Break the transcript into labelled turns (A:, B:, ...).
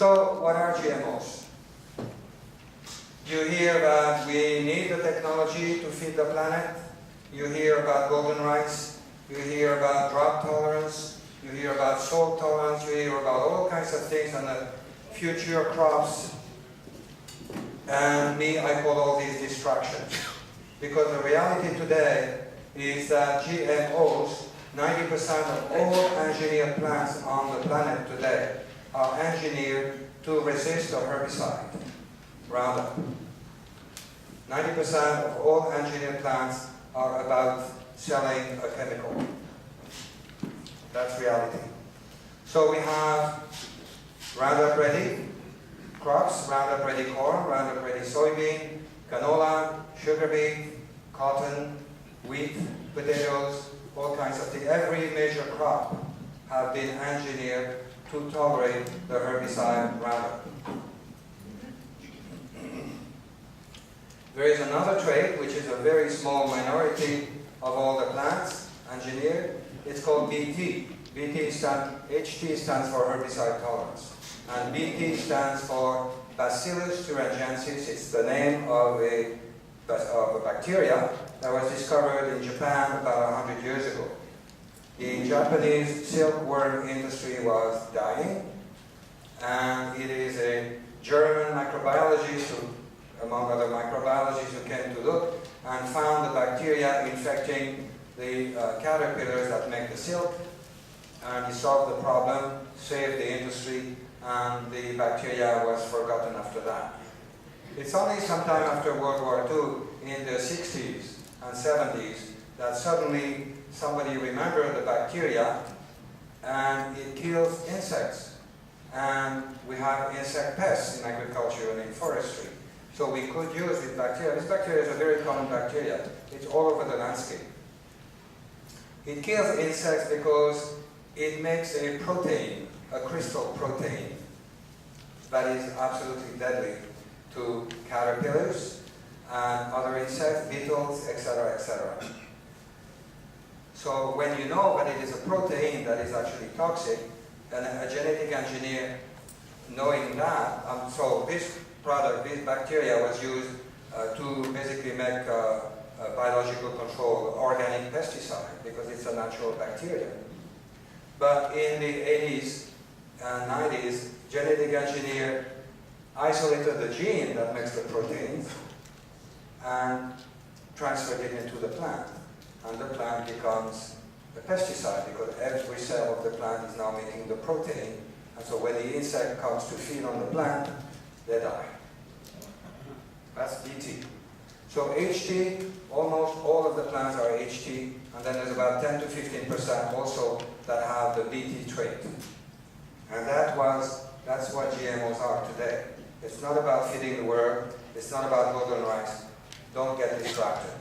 A: So, what are GMOs? You hear that we need the technology to feed the planet. You hear about golden rice. You hear about drought tolerance. You hear about salt tolerance. You hear about all kinds of things and the future crops. And me, I call all these distractions. Because the reality today is that GMOs, 90% of all engineered plants on the planet today are engineered to resist a herbicide, Roundup. 90% of all engineered plants are about selling a chemical. That's reality. So we have Roundup Ready crops, Roundup Ready corn, Roundup Ready soybean, canola, sugar beet, cotton, wheat, potatoes, all kinds of things. Every major crop have been engineered to tolerate the herbicide Roundup. There is another trait, which is a very small minority of all the plants engineered. It's called BT. HT stands for herbicide tolerance. And BT stands for Bacillus thuringiensis. It's the name of a bacteria that was discovered in Japan about 100 years ago. The Japanese silkworm industry was dying, and it is a German microbiologist who, among other microbiologists, who came to look and found the bacteria infecting the caterpillars that make the silk, and he solved the problem, saved the industry, and the bacteria was forgotten after that. It's only sometime after World War II, in the 60s and 70s, that suddenly somebody remembered the bacteria, and it kills insects. And we have insect pests in agriculture and in forestry. So we could use this bacteria. This bacteria is a very common bacteria. It's all over the landscape. It kills insects because it makes a protein, a crystal protein, that is absolutely deadly to caterpillars and other insects, beetles, etc., etc. So when you know that it is a protein that is actually toxic, and a genetic engineer knowing that, so this product, this bacteria was used to basically make biological control organic pesticide because it's a natural bacteria. But in the 80s and 90s, genetic engineer isolated the gene that makes the proteins and transferred it into the plant. And the plant becomes a pesticide because every cell of the plant is now making the protein. And so when the insect comes to feed on the plant, they die. That's BT. So HT, almost all of the plants are HT, and then there's about 10 to 15% also that have the BT trait. And that's what GMOs are today. It's not about feeding the world, it's not about golden rice. Don't get distracted.